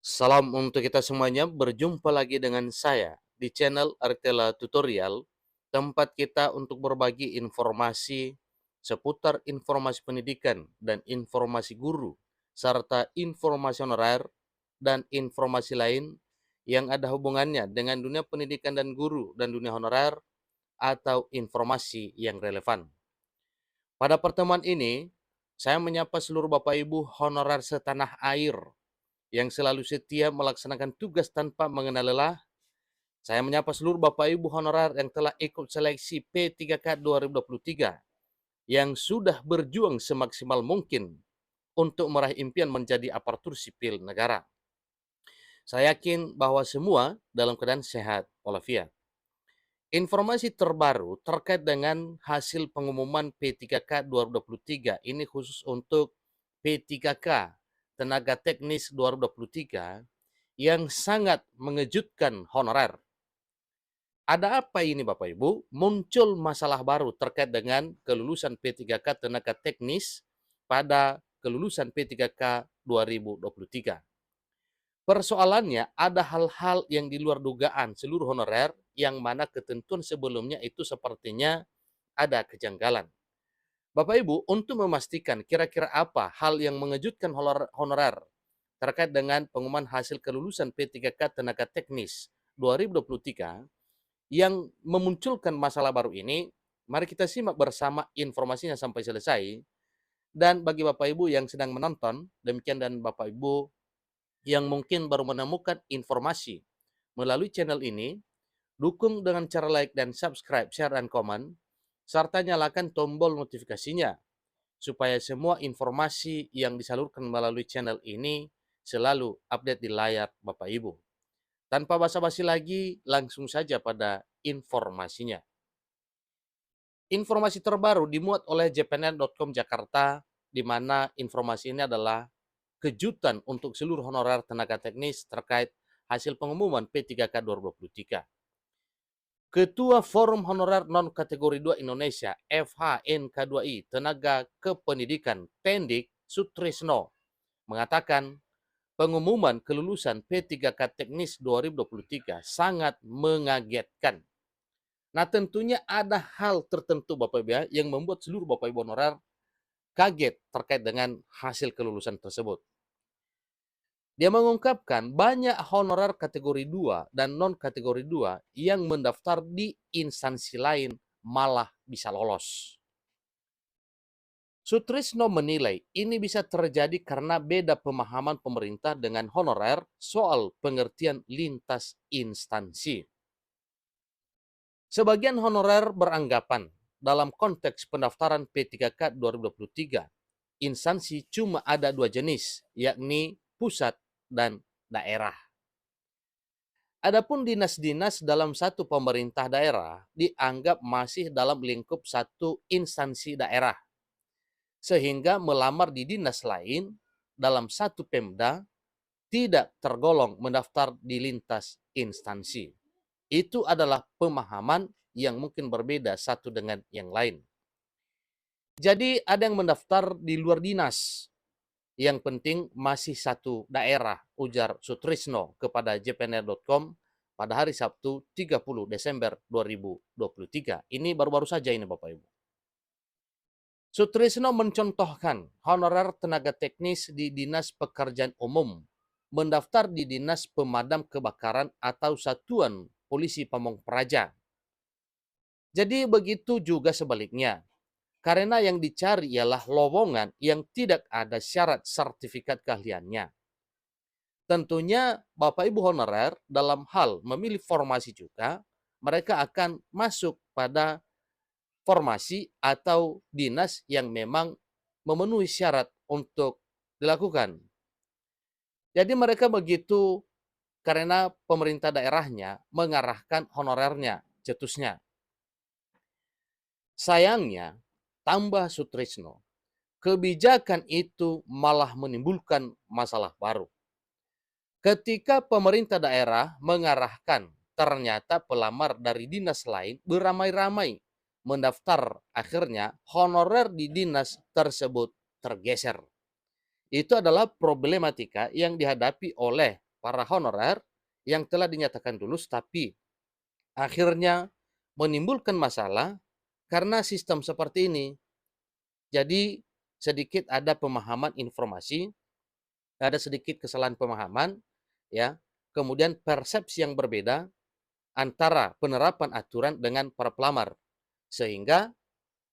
Salam untuk kita semuanya, berjumpa lagi dengan saya di channel Artela Tutorial, tempat kita untuk berbagi informasi seputar informasi pendidikan dan informasi guru, serta informasi honorer dan informasi lain yang ada hubungannya dengan dunia pendidikan dan guru dan dunia honorer atau informasi yang relevan. Pada pertemuan ini, saya menyapa seluruh Bapak Ibu honorer setanah air yang selalu setia melaksanakan tugas tanpa mengenal lelah. Saya menyapa seluruh Bapak Ibu honorer yang telah ikut seleksi P3K 2023 yang sudah berjuang semaksimal mungkin untuk meraih impian menjadi aparatur sipil negara. Saya yakin bahwa semua dalam keadaan sehat walafiat. Informasi terbaru terkait dengan hasil pengumuman P3K 2023 ini khusus untuk P3K Tenaga Teknis 2023 yang sangat mengejutkan honorer. Ada apa ini Bapak Ibu? Muncul masalah baru terkait dengan kelulusan P3K Tenaga Teknis pada kelulusan P3K 2023. Persoalannya ada hal-hal yang di luar dugaan seluruh honorer yang mana ketentuan sebelumnya itu sepertinya ada kejanggalan. Bapak Ibu, untuk memastikan kira-kira apa hal yang mengejutkan honorer terkait dengan pengumuman hasil kelulusan P3K Tenaga Teknis 2023 yang memunculkan masalah baru ini, mari kita simak bersama informasinya sampai selesai. Dan bagi Bapak Ibu yang sedang menonton, demikian dan Bapak Ibu yang mungkin baru menemukan informasi melalui channel ini, dukung dengan cara like dan subscribe, share, dan komen, serta nyalakan tombol notifikasinya, supaya semua informasi yang disalurkan melalui channel ini selalu update di layar Bapak Ibu. Tanpa basa-basi lagi, langsung saja pada informasinya. Informasi terbaru dimuat oleh jpnn.com Jakarta, di mana informasi ini adalah kejutan untuk seluruh honorer tenaga teknis terkait hasil pengumuman P3K 2023. Ketua Forum Honorer Non-Kategori 2 Indonesia FHNK2I Tenaga Kependidikan Pendik Sutrisno mengatakan pengumuman kelulusan P3K Teknis 2023 sangat mengagetkan. Nah, tentunya ada hal tertentu Bapak Ibu yang membuat seluruh Bapak Ibu honorer kaget terkait dengan hasil kelulusan tersebut. Dia mengungkapkan banyak honorer kategori 2 dan non kategori 2 yang mendaftar di instansi lain malah bisa lolos. Sutrisno menilai ini bisa terjadi karena beda pemahaman pemerintah dengan honorer soal pengertian lintas instansi. Sebagian honorer beranggapan dalam konteks pendaftaran P3K 2023, instansi cuma ada dua jenis, yakni pusat dan daerah. Adapun dinas-dinas dalam satu pemerintah daerah dianggap masih dalam lingkup satu instansi daerah, sehingga melamar di dinas lain dalam satu Pemda tidak tergolong mendaftar di lintas instansi. Itu adalah pemahaman yang mungkin berbeda satu dengan yang lain. Jadi ada yang mendaftar di luar dinas, yang penting masih satu daerah, ujar Sutrisno kepada jpnr.com pada hari Sabtu 30 Desember 2023. Ini baru-baru saja ini Bapak Ibu. Sutrisno mencontohkan honorer tenaga teknis di Dinas Pekerjaan Umum mendaftar di Dinas Pemadam Kebakaran atau Satuan Polisi Pamong Praja. Jadi begitu juga sebaliknya. Karena yang dicari ialah lowongan yang tidak ada syarat sertifikat keahliannya. Tentunya Bapak Ibu honorer dalam hal memilih formasi juga, mereka akan masuk pada formasi atau dinas yang memang memenuhi syarat untuk dilakukan. Jadi mereka begitu karena pemerintah daerahnya mengarahkan honorernya, cetusnya. Sayangnya, tambah Sutrisno, kebijakan itu malah menimbulkan masalah baru. Ketika pemerintah daerah mengarahkan, ternyata pelamar dari dinas lain beramai-ramai mendaftar, akhirnya honorer di dinas tersebut tergeser. Itu adalah problematika yang dihadapi oleh para honorer yang telah dinyatakan lulus tapi akhirnya menimbulkan masalah karena sistem seperti ini. Jadi sedikit ada pemahaman informasi, ada sedikit kesalahan pemahaman, ya. Kemudian persepsi yang berbeda antara penerapan aturan dengan para pelamar. Sehingga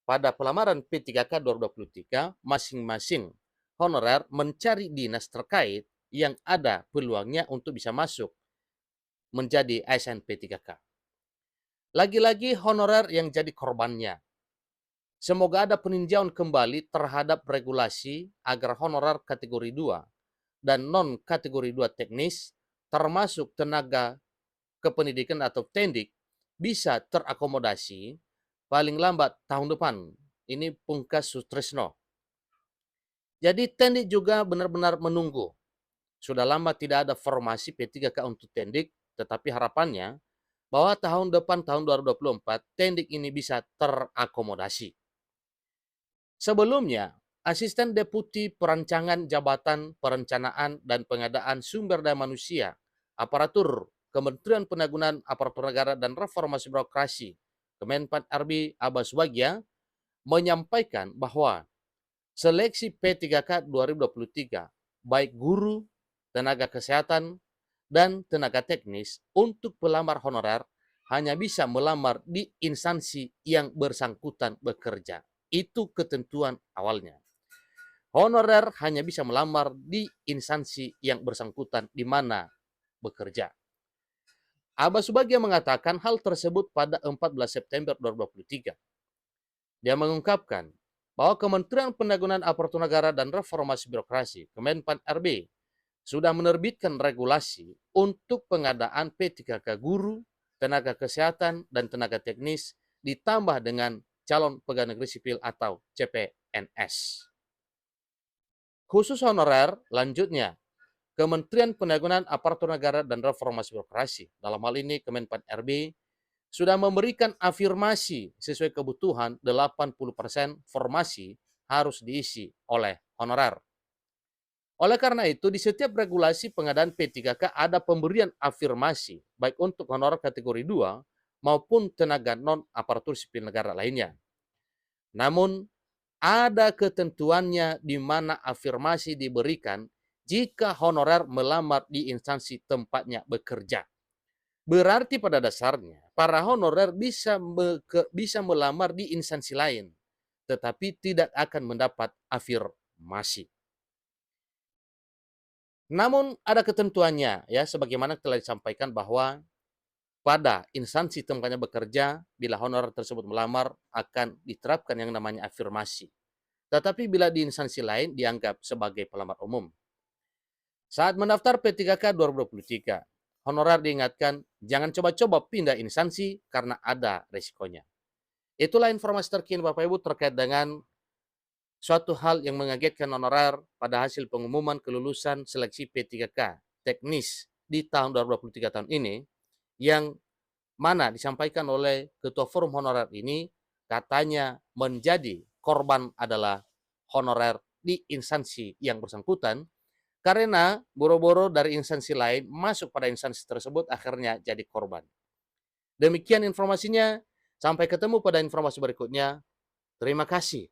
pada pelamaran P3K 2023, masing-masing honorer mencari dinas terkait yang ada peluangnya untuk bisa masuk menjadi ASN P3K. Lagi-lagi honorer yang jadi korbannya. Semoga ada peninjauan kembali terhadap regulasi agar honorer kategori 2 dan non kategori 2 teknis, termasuk tenaga kependidikan atau tendik, bisa terakomodasi paling lambat tahun depan. Ini Pungkas Sutrisno. Jadi tendik juga benar-benar menunggu. Sudah lama tidak ada formasi P3K untuk tendik, tetapi harapannya bahwa tahun depan, tahun 2024, tendik ini bisa terakomodasi. Sebelumnya, Asisten Deputi Perancangan Jabatan Perencanaan dan Pengadaan Sumber Daya Manusia, Aparatur Kementerian Penanggulangan Aparatur Negara dan Reformasi Birokrasi, Kemenpan RB Abbas Wagia, menyampaikan bahwa seleksi P3K 2023, baik guru, tenaga kesehatan, dan tenaga teknis untuk pelamar honorer hanya bisa melamar di instansi yang bersangkutan bekerja. Itu ketentuan awalnya. Honorer hanya bisa melamar di instansi yang bersangkutan di mana bekerja. Abbas Subagia mengatakan hal tersebut pada 14 September 2023. Dia mengungkapkan bahwa Kementerian Penanggulangan Aparatur Negara dan Reformasi Birokrasi, Kemenpan RB, sudah menerbitkan regulasi untuk pengadaan P3K guru, tenaga kesehatan, dan tenaga teknis ditambah dengan calon pegawai negeri sipil atau CPNS. Khusus honorer, lanjutnya, Kementerian Penanggulangan Aparatur Negara dan Reformasi Birokrasi, dalam hal ini Kemenpan RB, sudah memberikan afirmasi sesuai kebutuhan 80% formasi harus diisi oleh honorer. Oleh karena itu, di setiap regulasi pengadaan P3K ada pemberian afirmasi, baik untuk honorer kategori 2 maupun tenaga non-aparatur sipil negara lainnya. Namun, ada ketentuannya di mana afirmasi diberikan jika honorer melamar di instansi tempatnya bekerja. Berarti pada dasarnya, para honorer bisa melamar di instansi lain, tetapi tidak akan mendapat afirmasi. Namun ada ketentuannya, ya, sebagaimana telah disampaikan bahwa pada instansi tempatnya bekerja, bila honorer tersebut melamar akan diterapkan yang namanya afirmasi. Tetapi bila di instansi lain dianggap sebagai pelamar umum. Saat mendaftar P3K 2023, honorer diingatkan jangan coba-coba pindah instansi karena ada resikonya. Itulah informasi terkini Bapak Ibu terkait dengan suatu hal yang mengagetkan honorer pada hasil pengumuman kelulusan seleksi P3K teknis di tahun 2023 tahun ini, yang mana disampaikan oleh Ketua Forum Honorer ini katanya menjadi korban adalah honorer di instansi yang bersangkutan karena boro-boro dari instansi lain masuk pada instansi tersebut akhirnya jadi korban. Demikian informasinya, sampai ketemu pada informasi berikutnya. Terima kasih.